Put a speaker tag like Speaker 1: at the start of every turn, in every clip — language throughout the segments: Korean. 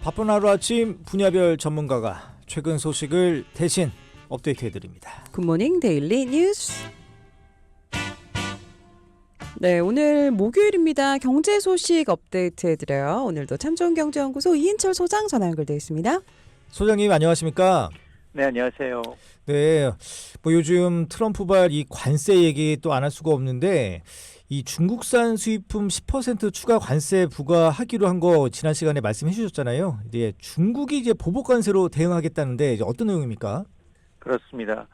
Speaker 1: 바쁜 하루아침 분야별 전문가가 최근 소식을 대신 업데이트해드립니다.
Speaker 2: 굿모닝 데일리 뉴스. 네, 오늘 목요일입니다. 경제 소식 업데이트해드려요. 오늘도 참좋은경제연구소 이인철 소장 전화 연결되어 있습니다.
Speaker 1: 소장님 안녕하십니까?
Speaker 3: 네, 안녕하세요.
Speaker 1: 네, 뭐 요즘 트럼프발 이 관세 얘기 또 안 할 수가 없는데 이 중국산 수입품 10% 추가 관세 부과하기로 한 거 지난 시간에 말씀해 주셨잖아요. 이제 중국이 이제 보복 관세로 대응하겠다는데 이제 어떤 내용입니까?
Speaker 3: 그렇습니다.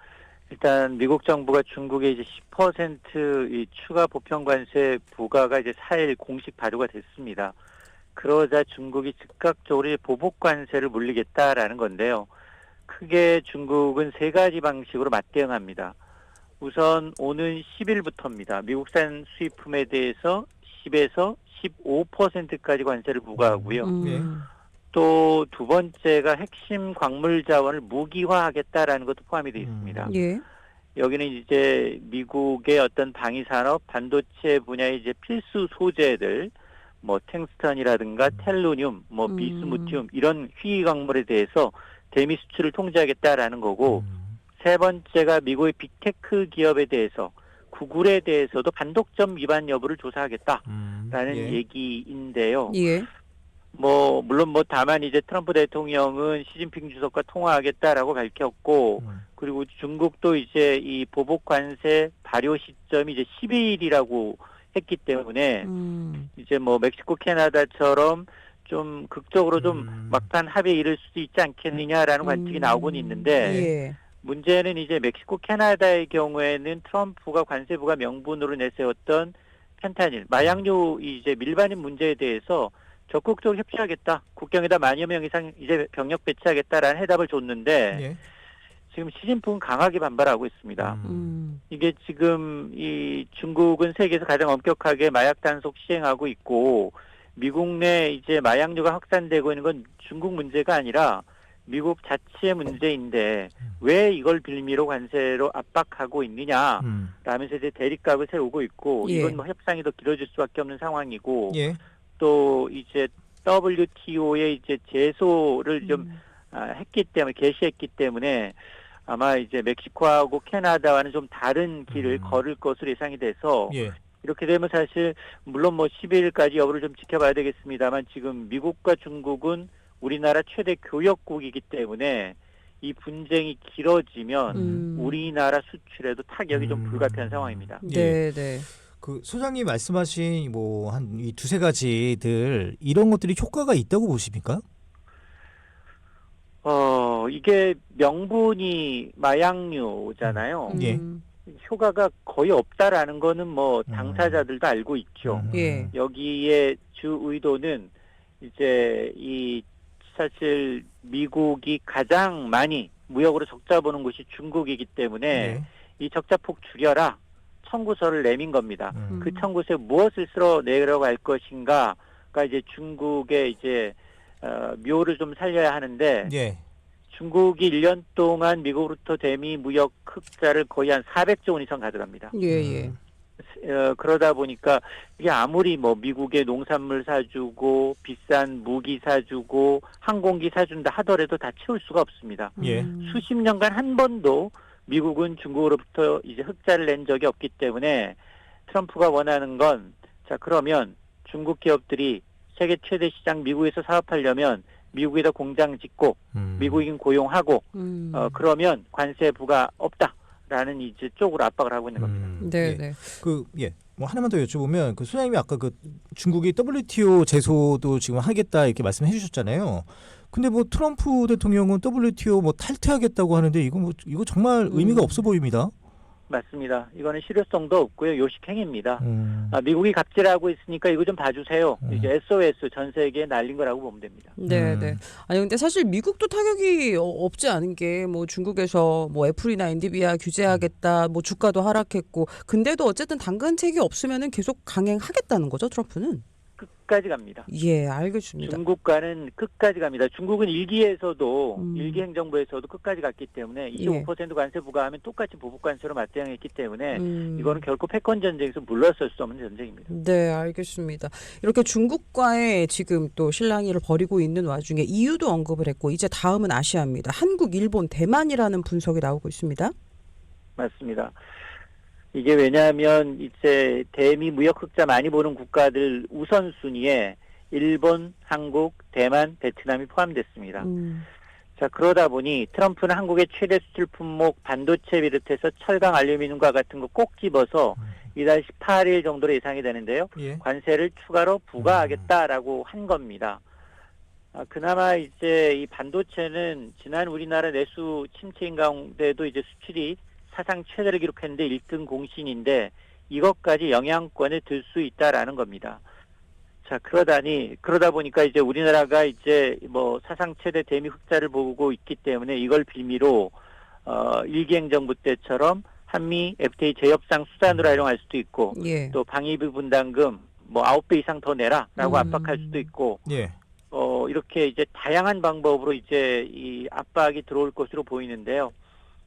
Speaker 3: 일단 미국 정부가 중국에 이제 10% 추가 보편 관세 부과가 이제 4일 공식 발효가 됐습니다. 그러자 중국이 즉각적으로 보복 관세를 물리겠다라는 건데요. 크게 중국은 세 가지 방식으로 맞대응합니다. 우선 오는 10일부터입니다. 미국산 수입품에 대해서 10에서 15%까지 관세를 부과하고요.
Speaker 1: 네.
Speaker 3: 또 두 번째가 핵심 광물 자원을 무기화하겠다라는 것도 포함이 되어 있습니다.
Speaker 2: 예.
Speaker 3: 여기는 이제 미국의 어떤 방위 산업, 반도체 분야의 이제 필수 소재들, 뭐 탱스턴이라든가 텔루늄, 뭐 비스무티움 이런 희귀 광물에 대해서 대미 수출을 통제하겠다라는 거고, 세 번째가 미국의 빅테크 기업에 대해서 구글에 대해서도 반독점 위반 여부를 조사하겠다라는
Speaker 1: 예.
Speaker 3: 얘기인데요.
Speaker 2: 예.
Speaker 3: 뭐 물론 뭐 다만 이제 트럼프 대통령은 시진핑 주석과 통화하겠다라고 밝혔고, 그리고 중국도 이제 이 보복 관세 발효 시점이 이제 12일이라고 했기 때문에 이제 뭐 멕시코, 캐나다처럼 좀 극적으로 좀 막판 합의에 이를 수도 있지 않겠느냐라는 관측이 나오고는 있는데,
Speaker 2: 예.
Speaker 3: 문제는 이제 멕시코, 캐나다의 경우에는 트럼프가 관세 부과 명분으로 내세웠던 펜타닐, 마약류 이제 밀반입 문제에 대해서 적극적으로 협조하겠다. 국경에다 10,000여 명 이상 이제 병력 배치하겠다라는 해답을 줬는데,
Speaker 1: 예.
Speaker 3: 지금 시진핑은 강하게 반발하고 있습니다. 이게 지금 이 중국은 세계에서 가장 엄격하게 마약 단속 시행하고 있고, 미국 내 이제 마약류가 확산되고 있는 건 중국 문제가 아니라 미국 자치의 문제인데 왜 이걸 빌미로 관세로 압박하고 있느냐 라면서 이제 대립각을 세우고 있고,
Speaker 2: 예.
Speaker 3: 이건 뭐 협상이 더 길어질 수밖에 없는 상황이고,
Speaker 1: 예.
Speaker 3: 또 이제 WTO에 이제 제소를 좀 했기 때문에, 개시했기 때문에 아마 이제 멕시코하고 캐나다와는 좀 다른 길을 걸을 것으로 예상이 돼서,
Speaker 1: 예.
Speaker 3: 이렇게 되면 사실 물론 뭐 10일까지 여부를 좀 지켜봐야 되겠습니다만, 지금 미국과 중국은 우리나라 최대 교역국이기 때문에 이 분쟁이 길어지면 우리나라 수출에도 타격이 좀 불가피한 상황입니다.
Speaker 2: 네, 네.
Speaker 1: 그 소장님 말씀하신 뭐 한 이 두세 가지들 이런 것들이 효과가 있다고 보십니까?
Speaker 3: 이게 명분이 마약류잖아요.
Speaker 1: 예.
Speaker 3: 효과가 거의 없다라는 거는 뭐 당사자들도 알고 있죠.
Speaker 2: 예.
Speaker 3: 여기에 주 의도는 이제 이 사실 미국이 가장 많이 무역으로 적자 보는 곳이 중국이기 때문에
Speaker 1: 예.
Speaker 3: 이 적자폭 줄여라 청구서를 내민 겁니다. 그 청구서에 무엇을 쓸어 내려갈 것인가가 이제 중국의 이제 묘를 좀 살려야 하는데,
Speaker 1: 예.
Speaker 3: 중국이 1년 동안 미국으로부터 대미 무역 흑자를 거의 한 400조 원 이상 가져갑니다.
Speaker 2: 예.
Speaker 3: 그러다 보니까 이게 아무리 뭐 미국의 농산물 사주고 비싼 무기 사주고 항공기 사준다 하더라도 다 채울 수가 없습니다.
Speaker 1: 예.
Speaker 3: 수십 년간 한 번도 미국은 중국으로부터 이제 흑자를 낸 적이 없기 때문에 트럼프가 원하는 건, 자 그러면 중국 기업들이 세계 최대 시장 미국에서 사업하려면 미국에다 공장 짓고 미국인 고용하고 그러면 관세 부과 없다라는 이제 쪽으로 압박을 하고 있는 겁니다.
Speaker 2: 네,
Speaker 1: 예.
Speaker 2: 네.
Speaker 1: 뭐 하나만 더 여쭤보면 그 소장님이 아까 그 중국이 WTO 제소도 지금 하겠다 이렇게 말씀해 주셨잖아요. 근데 뭐 트럼프 대통령은 WTO 뭐 탈퇴하겠다고 하는데 이거 정말 의미가 없어 보입니다.
Speaker 3: 맞습니다. 이거는 실효성도 없고요. 요식행위입니다. 미국이 갑질하고 있으니까 이거 좀 봐주세요. 이제 SOS 전 세계에 날린 거라고 보면 됩니다.
Speaker 2: 네, 네. 아니 근데 사실 미국도 타격이 없지 않은 게 뭐 중국에서 뭐 애플이나 엔비디아 규제하겠다, 뭐 주가도 하락했고, 근데도 어쨌든 당근책이 없으면은 계속 강행하겠다는 거죠, 트럼프는.
Speaker 3: 끝까지 갑니다.
Speaker 2: 예, 알겠습니다.
Speaker 3: 중국과는 끝까지 갑니다. 중국은 일기에서도
Speaker 2: 음.
Speaker 3: 일기 행정부에서도 끝까지 갔기 때문에 25% 관세 부과하면 똑같이 보복 관세로 맞대응했기 때문에 이거는 결코 패권 전쟁에서 물러설 수 없는 전쟁입니다.
Speaker 2: 네, 알겠습니다. 이렇게 중국과의 지금 또 실랑이를 벌이고 있는 와중에 EU도 언급을 했고 이제 다음은 아시아입니다. 한국, 일본, 대만이라는 분석이 나오고 있습니다.
Speaker 3: 맞습니다. 이게 왜냐하면 이제 대미 무역 흑자 많이 보는 국가들 우선순위에 일본, 한국, 대만, 베트남이 포함됐습니다. 자, 그러다 보니 트럼프는 한국의 최대 수출 품목 반도체 비롯해서 철강, 알루미늄과 같은 거 꼭 집어서 이달 18일 정도로 예상이 되는데요.
Speaker 1: 예.
Speaker 3: 관세를 추가로 부과하겠다라고 한 겁니다. 그나마 이제 이 반도체는 지난 우리나라 내수 침체인 가운데도 이제 수출이 사상 최대를 기록했는데 1등 공신인데 이것까지 영향권에 들 수 있다라는 겁니다. 자, 그러다 보니까 이제 우리나라가 이제 뭐 사상 최대 대미 흑자를 보고 있기 때문에 이걸 빌미로 일기 행정부 때처럼 한미 FTA 재협상 수단으로 활용할 수도 있고
Speaker 2: 예.
Speaker 3: 또 방위비 분담금 뭐 9배 이상 더 내라라고 압박할 수도 있고
Speaker 1: 예.
Speaker 3: 이렇게 이제 다양한 방법으로 이제 이 압박이 들어올 것으로 보이는데요.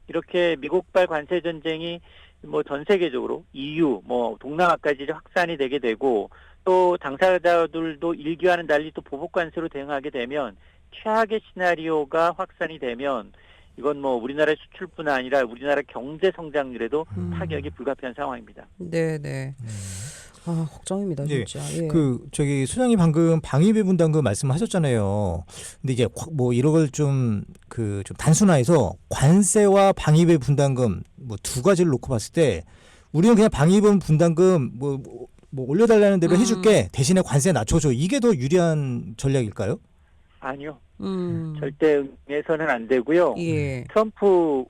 Speaker 3: 이렇게 미국발 관세 전쟁이 뭐 전 세계적으로 EU, 뭐 동남아까지 확산이 되게 되고 또 당사자들도 일기와는 달리 또 보복 관세로 대응하게 되면 최악의 시나리오가 확산이 되면 이건 뭐 우리나라의 수출뿐 아니라 우리나라 경제 성장률에도 타격이 불가피한 상황입니다.
Speaker 2: 네, 네. 아, 걱정입니다,
Speaker 1: 예.
Speaker 2: 진짜. 예.
Speaker 1: 저기 소장님 방금 방위비 분담금 말씀하셨잖아요. 근데 이제 뭐 이런 걸 좀 단순화해서 관세와 방위비 분담금 뭐 두 가지를 놓고 봤을 때 우리는 그냥 방위비 분담금 뭐 올려달라는 대로 해줄게 대신에 관세 낮춰줘 이게 더 유리한 전략일까요?
Speaker 3: 아니요.
Speaker 2: 절대
Speaker 3: 절대 안 되고요.
Speaker 2: 예.
Speaker 3: 트럼프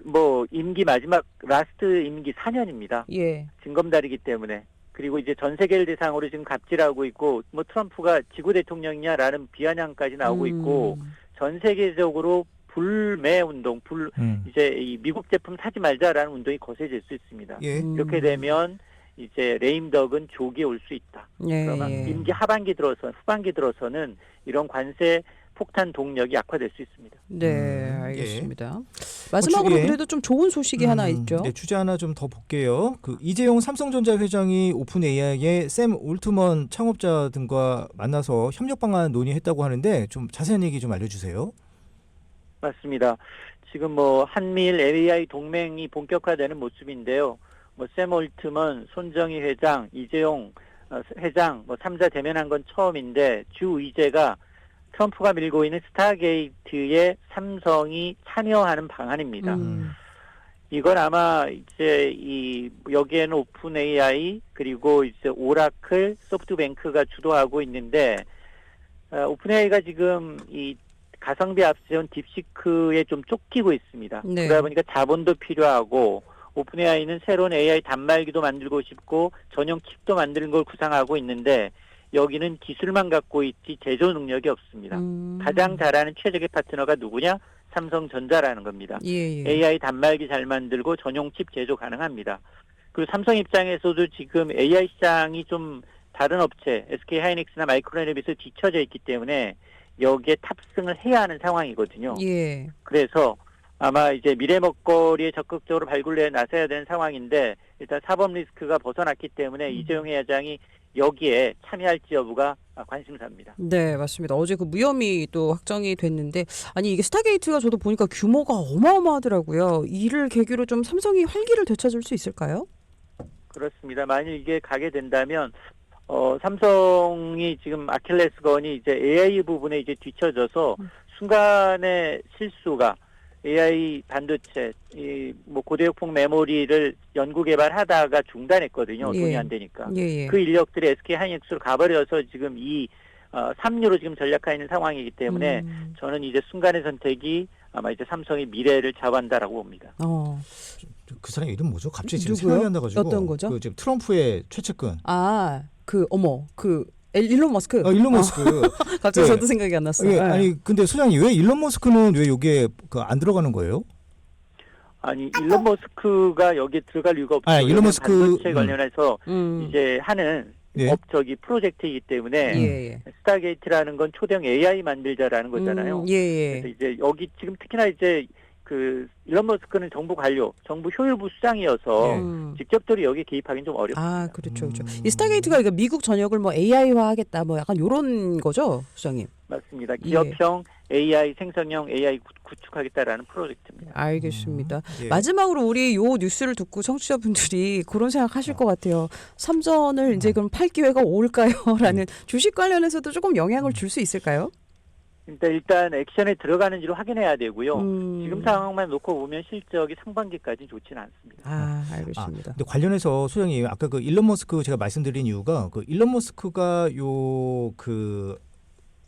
Speaker 3: 뭐 임기 마지막 라스트 임기 4년입니다.
Speaker 2: 예.
Speaker 3: 징검다리기 때문에. 그리고 이제 전 세계를 대상으로 지금 갑질하고 있고 뭐 트럼프가 지구 대통령이냐라는 비아냥까지 나오고 있고 전 세계적으로 불매 운동, 이제 이 미국 제품 사지 말자라는 운동이 거세질 수 있습니다.
Speaker 1: 예.
Speaker 3: 이렇게 되면 이제 레임덕은 조기에 올 수 있다.
Speaker 2: 예.
Speaker 3: 그러면 임기 후반기 들어서는 이런 관세 폭탄 동력이 약화될 수 있습니다.
Speaker 2: 네, 알겠습니다. 마지막으로
Speaker 1: 예.
Speaker 2: 그래도 좀 좋은 소식이 하나 있죠.
Speaker 1: 네, 주제 하나 좀 더 볼게요. 이재용 삼성전자 회장이 오픈 AI의 샘 올트먼 창업자 등과 만나서 협력 방안 논의했다고 하는데 좀 자세한 얘기 좀 알려주세요.
Speaker 3: 맞습니다. 지금 뭐 한미일 AI 동맹이 본격화되는 모습인데요. 뭐 샘 올트먼, 손정희 회장, 이재용 회장 뭐 3자 대면한 건 처음인데 주 의제가 트럼프가 밀고 있는 스타게이트에 삼성이 참여하는 방안입니다. 이건 아마 이제 여기에는 오픈 AI 그리고 이제 오라클, 소프트뱅크가 주도하고 있는데 오픈 AI가 지금 이 가성비 앞세운 딥시크에 좀 쫓기고 있습니다.
Speaker 2: 네.
Speaker 3: 그러다 보니까 자본도 필요하고 오픈 AI는 새로운 AI 단말기도 만들고 싶고 전용 칩도 만드는 걸 구상하고 있는데 여기는 기술만 갖고 있지 제조 능력이 없습니다. 가장 잘하는 최적의 파트너가 누구냐? 삼성전자라는 겁니다.
Speaker 2: 예.
Speaker 3: AI 단말기 잘 만들고 전용 칩 제조 가능합니다. 그리고 삼성 입장에서도 지금 AI 시장이 좀 다른 업체, SK 하이닉스나 마이크론에 비해서 뒤처져 있기 때문에 여기에 탑승을 해야 하는 상황이거든요.
Speaker 2: 예.
Speaker 3: 그래서 아마 이제 미래 먹거리에 적극적으로 발굴에 나서야 되는 상황인데 일단 사법 리스크가 벗어났기 때문에 이재용 회장이 여기에 참여할지 여부가 관심사입니다.
Speaker 2: 네, 맞습니다. 어제 그 무혐의 또 확정이 됐는데 아니 이게 스타게이트가 저도 보니까 규모가 어마어마하더라고요. 이를 계기로 좀 삼성이 활기를 되찾을 수 있을까요?
Speaker 3: 그렇습니다. 만일 이게 가게 된다면 삼성이 지금 아킬레스건이 이제 AI 부분에 이제 뒤처져서 순간의 실수가 AI 반도체, 뭐 고대역폭 메모리를 연구 개발하다가 중단했거든요.
Speaker 2: 예.
Speaker 3: 돈이 안 되니까.
Speaker 2: 예.
Speaker 3: 그 인력들이 SK 하이닉스로 가버려서 지금 이 3류로 지금 전략하고 있는 상황이기 때문에 저는 이제 순간의 선택이 아마 이제 삼성의 미래를 좌우한다라고 봅니다.
Speaker 1: 그 사람 이름 뭐죠? 갑자기 지금
Speaker 2: 누구요?
Speaker 1: 생각이 안 나가지고.
Speaker 2: 어떤 거죠?
Speaker 1: 그 지금 트럼프의 최측근.
Speaker 2: 일론 머스크.
Speaker 1: 일론 머스크.
Speaker 2: 갑자기
Speaker 1: 네.
Speaker 2: 저도 생각이 안 났어요.
Speaker 1: 예,
Speaker 2: 네.
Speaker 1: 아니 근데 소장님 왜 일론 머스크는 왜 여기에 안 들어가는 거예요?
Speaker 3: 아니 일론 머스크가 여기에 들어갈 이유가 없어요.
Speaker 1: 일론 머스크
Speaker 3: 반도체 관련해서
Speaker 2: 음.
Speaker 3: 이제 하는
Speaker 1: 네.
Speaker 3: 프로젝트이기 때문에
Speaker 2: 예, 예.
Speaker 3: 스타게이트라는 건 초대형 AI 만들자라는 거잖아요.
Speaker 2: 예,
Speaker 3: 그래서
Speaker 2: 예.
Speaker 3: 이제 여기 지금 특히나 이제 그 일론 머스크는 정부 관료, 정부 효율부 수장이어서
Speaker 1: 예.
Speaker 3: 직접적으로 여기 개입하기는 좀 어렵습니다.
Speaker 2: 아, 그렇죠, 그렇죠.
Speaker 1: 음.
Speaker 2: 이 스타게이트가 이거 미국 전역을 뭐 AI화 하겠다, 뭐 약간 요런 거죠, 수장님.
Speaker 3: 맞습니다. 기업형 AI 생성형 AI 구축하겠다라는 프로젝트입니다.
Speaker 2: 알겠습니다.
Speaker 1: 예.
Speaker 2: 마지막으로 우리 요 뉴스를 듣고 청취자분들이 그런 생각하실 것 같아요. 삼전을 이제 그럼 팔 기회가 올까요?라는 주식 관련해서도 조금 영향을 줄 수 있을까요?
Speaker 3: 일단 액션에 들어가는지를 확인해야 되고요.
Speaker 2: 음.
Speaker 3: 지금 상황만 놓고 보면 실적이 상반기까지 좋지는 않습니다.
Speaker 2: 아, 알겠습니다.
Speaker 1: 근데 관련해서 소장님 아까 그 일론 머스크 제가 말씀드린 이유가 그 일론 머스크가 요 그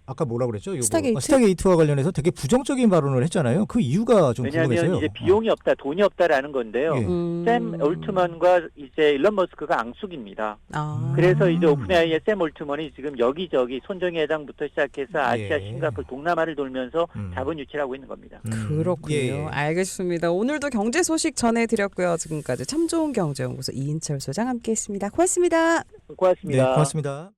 Speaker 1: 아까 뭐라 그랬죠? 요거,
Speaker 2: 스타게이트?
Speaker 1: 스타게이트와 관련해서 되게 부정적인 발언을 했잖아요. 그 이유가 좀
Speaker 3: 왜냐하면
Speaker 1: 궁금해서요.
Speaker 3: 이제 비용이 없다, 돈이 없다라는 건데요.
Speaker 1: 예.
Speaker 3: 샘 올트먼과 이제 일론 머스크가 앙숙입니다.
Speaker 2: 아.
Speaker 3: 그래서 이제 오픈AI의 샘 올트먼이 지금 여기저기 손정희 회장부터 시작해서 아시아,
Speaker 1: 예.
Speaker 3: 싱가포르, 동남아를 돌면서
Speaker 1: 음.
Speaker 3: 자본 유치를 하고 있는 겁니다.
Speaker 2: 그렇군요.
Speaker 1: 예.
Speaker 2: 알겠습니다. 오늘도 경제 소식 전해드렸고요. 지금까지 참 좋은 경제연구소 이인철 소장 함께했습니다. 고맙습니다.
Speaker 1: 네,
Speaker 3: 고맙습니다.
Speaker 1: 고맙습니다.